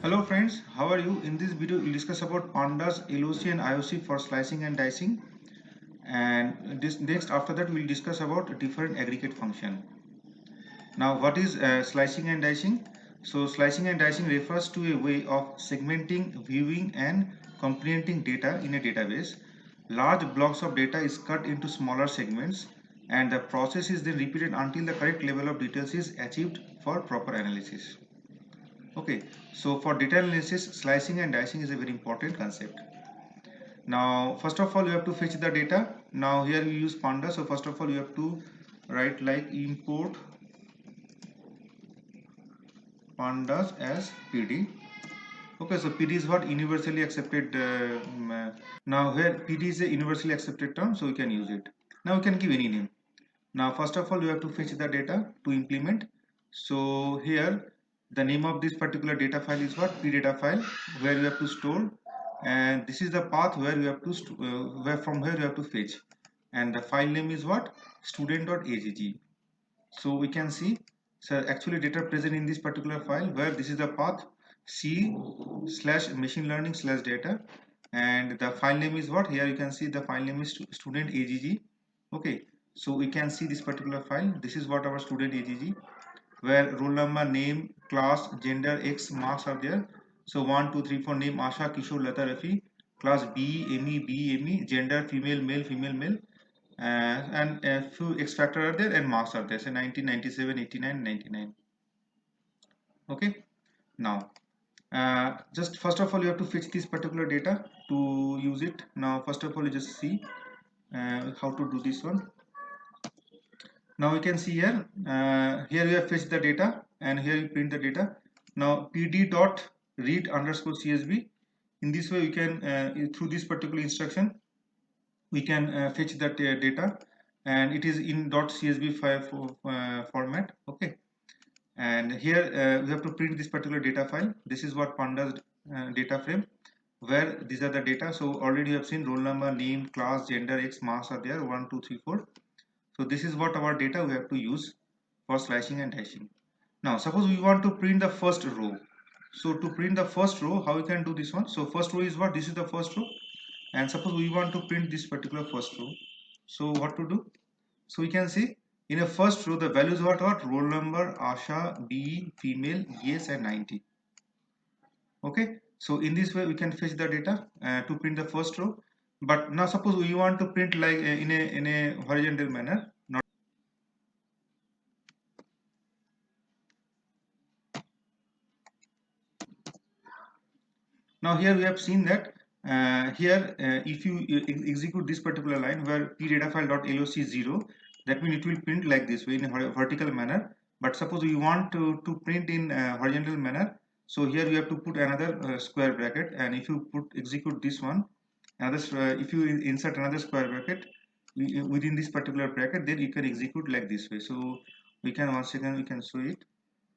Hello friends, how are you? In this video we'll discuss about pandas, LOC and IOC for slicing and dicing, and this next after that we'll discuss about different aggregate function. Now what is slicing and dicing? So slicing and dicing refers to a way of segmenting, viewing and comprehending data in a database. Large blocks of data is cut into smaller segments and the process is then repeated until the correct level of details is achieved for proper analysis. Okay, so for data analysis, slicing and dicing is a very important concept. Now, first of all, you have to fetch the data. Now, here we use pandas. So, first of all, you have to write like import pandas as PD. Okay, so PD is what universally accepted. Now, here PD is a universally accepted term, so we can use it. Now, we can give any name. Now, first of all, you have to fetch the data to implement. So, here the name of this particular data file is what? P-data file, where you have to store, and this is the path where you have to where you have to fetch, and the file name is what? Student.agg. So we can see, so actually data present in this particular file, where this is the path c/machine learning/data, and the file name is what? Here you can see the file name is student.agg. Okay, so we can see this particular file. This is what our student.agg, where roll number, name, class, gender, x marks are there. So 1 2 3 4 name Asha, Kishore, Lata, Rafi, class B, ME, gender female, male, female, male, and a few X factor are there and marks are there. So 19, 97, 89, 99. Okay, now just first of all you have to fetch this particular data to use it. Now first of all you just see how to do this one. Now you can see here, here you have fetched the data and here you print the data. Now pd dot read underscore csv. In this way we can through this particular instruction we can fetch that data, and it is in .csv file format. Okay, and here we have to print this particular data file. This is what pandas data frame, where these are the data. So already you have seen roll number, name, class, gender, x marks are there, 1 2 3 4. So this is what our data we have to use for slicing and dicing. Now suppose we want to print the first row. So to print the first row, how we can do this one? So first row is what? This is the first row, and suppose we want to print this particular first row. So what to do? So we can see in a first row the values what roll number, Asha, B, female, yes and 90. Okay, so in this way we can fetch the data to print the first row. But now suppose we want to print like in a horizontal manner. Now here we have seen that if you execute this particular line where p-data-file.loc is 0, that means it will print like this way in a vertical manner. But suppose we want to print in horizontal manner, so here you have to put another square bracket, and if you execute this one, if you insert another square bracket within this particular bracket, then you can execute like this way. So we can once again we can show it.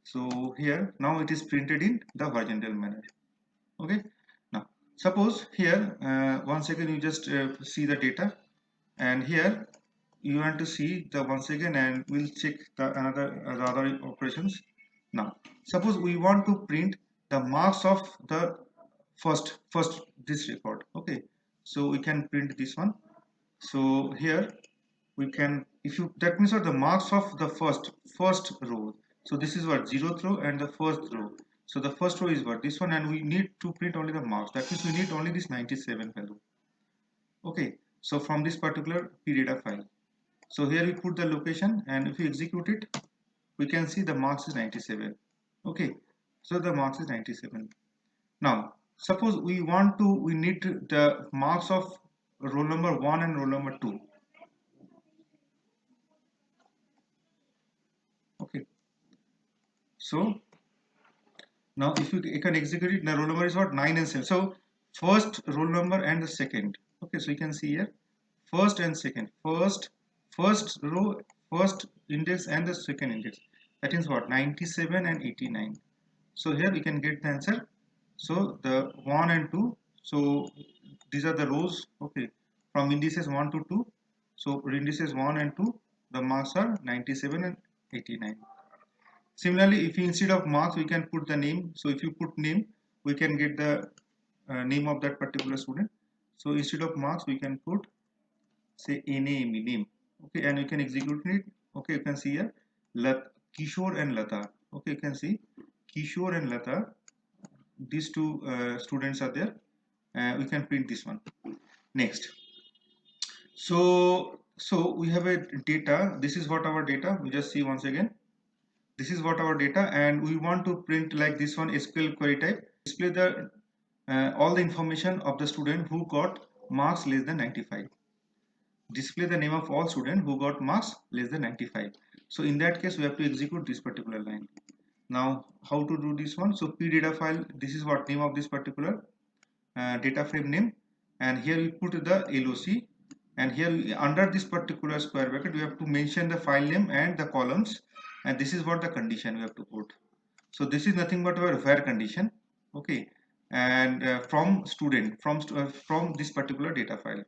So here now it is printed in the horizontal manner. Okay, now suppose here once again you just see the data, and here you want to see the once again, and we'll check the the other operations. Now suppose we want to print the marks of the first this record. Okay, so we can print this one. So here we can, if you, that means what the marks of the first row. So this is what 0th row and the first row. So the first row is what this one, and we need to print only the marks. That means we need only this 97 value. Okay, so from this particular p-data file. So here we put the location, and if we execute it, we can see the marks is 97. Okay, so the marks is 97. Now suppose we need the marks of roll number 1 and roll number 2. Okay, so now if you can execute it, the roll number is what 9 and 7. So first roll number and the second. Okay, so you can see here first and second, first row, first index and the second index. That is what 97 and 89. So here we can get the answer. So the 1 and 2. So these are the rows. Okay, from indices 1 to 2. So indices 1 and 2, the marks are 97 and 89. Similarly, if you, instead of marks we can put the name. So if you put name, we can get the name of that particular student. So instead of marks we can put say name, okay, and you can execute it. Okay, you can see here Kishore and Lata. Okay, you can see Kishore and Lata, these two students are there. We can print this one. Next, so we have a data. This is what our data, we just see once again, this is what our data, and we want to print like this one, SQL query type, display the all the information of the student who got marks less than 95, display the name of all students who got marks less than 95. So in that case we have to execute this particular line. Now how to do this one? So p data file, this is what name of this particular data frame name, and here we put the LOC, and here under this particular square bracket we have to mention the file name and the columns, and this is what the condition we have to put. So this is nothing but our where condition, okay, and from student, from this particular data file,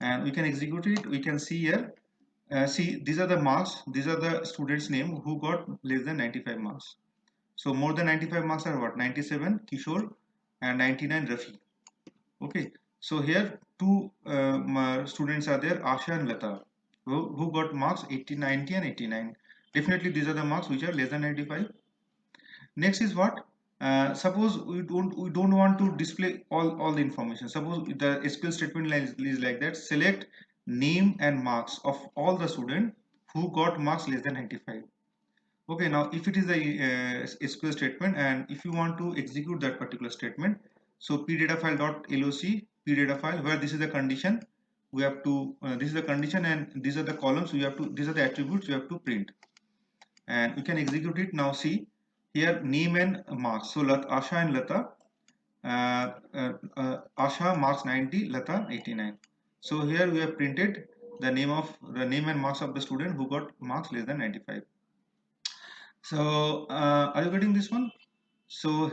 and we can execute it. We can see here, see these are the marks, these are the students name who got less than 95 marks. So more than 95 marks are what? 97 Kishore and 99 Rafi. Okay, so here two students are there, Asha and Lata, who got marks 80, 90 and 89. Definitely these are the marks which are less than 95. Next is what? Suppose we don't want to display all the information. Suppose the SQL statement is like that: select name and marks of all the student who got marks less than 95. Okay, now if it is a SQL statement, and if you want to execute that particular statement, so pdatafile.loc, pdatafile, where this is the condition, we have to this is the condition and these are the columns we have to, these are the attributes we have to print, and we can execute it. Now see here, name and marks. So Asha and Lata, Asha marks 90, Lata 89. So here we have printed the name and marks of the student who got marks less than 95. So are you getting this one? So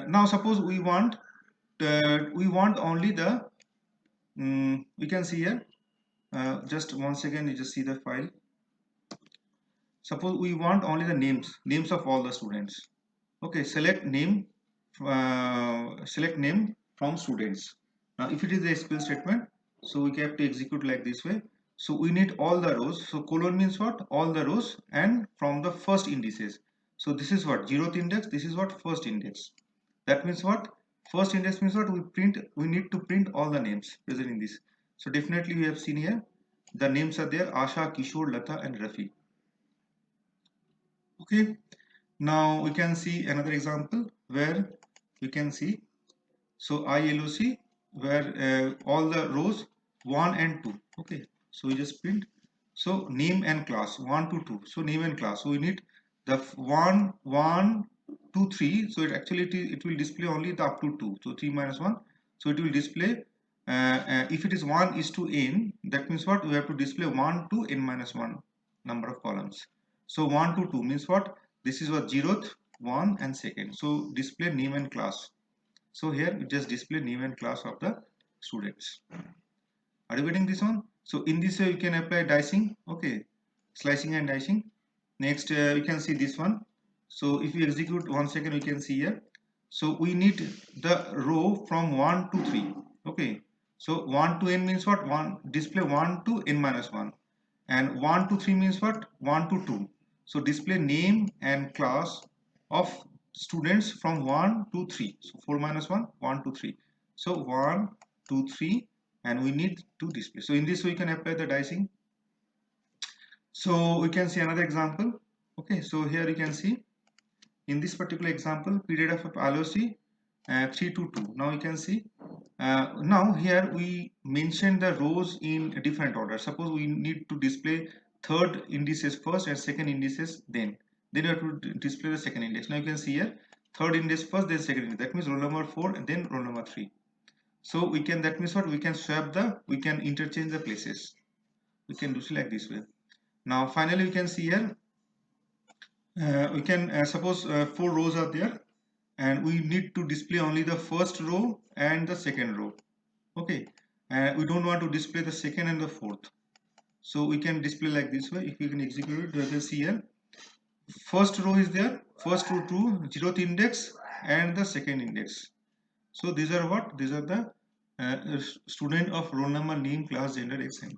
now suppose we want only the we can see here, just once again you just see the file. Suppose we want only the names of all the students. Okay, select name from students. Now if it is a SQL statement, so we have to execute like this way. So we need all the rows. So colon means what? All the rows and from the first indices. So this is what? 0th index. This is what? First index. That means what? First index means what? We need to print all the names present in this. So definitely we have seen here the names are there: Asha, Kishore, Lata and Rafi. Okay, now we can see another example where we can see, so ILOC, where all the rows 1 and 2. Okay, so we just print, so name and class 1 to 2. So name and class, so we need the 1 1 2 3. So it will display only the up to 2, so 3 minus 1. So it will display if it is 1 is to n, that means what? We have to display 1 to n minus 1 number of columns. So 1 to 2 means what? This is what? 0th, 1 and second. So display name and class. So here we just display name and class of the students. Are you getting this one? So in this way you can apply dicing. Okay, slicing and dicing. Next you can see this one. So if you execute once again, we can see here. So we need the row from 1 to 3. Okay, so 1 to n means what? Display 1 to n minus 1, and 1 to 3 means what? 1 to 2. So display name and class of students from 1 to 3. So 4 minus 1, 1 to 3. So 1 2 3, and we need to display. So in this way you can apply the dicing. So we can see another example. Okay, so here you can see in this particular example, period of LOC 3 to 2. Now you can see now here we mention the rows in a different order. Suppose we need to display third indices first and second indices then you have to display the second index. Now you can see here, third index first, then second index. That means roll number 4 and then roll number 3. So we can, that means what? We can we can interchange the places. We can do it like this way. Now finally we can see here, we can suppose 4 rows are there, and we need to display only the first row and the second row. Okay, we don't want to display the second and the fourth. So we can display like this way. If we can execute it, you can see here, first row is there, first row to 0th index and the second index. So these are what? These are the student of roll number, name, class, gender, xn.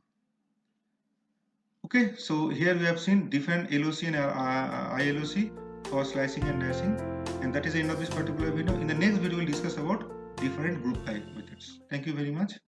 Okay, so here we have seen different LOC and ILOC for slicing and dicing, and that is the end of this particular video. In the next video, we'll discuss about different group type methods. Thank you very much.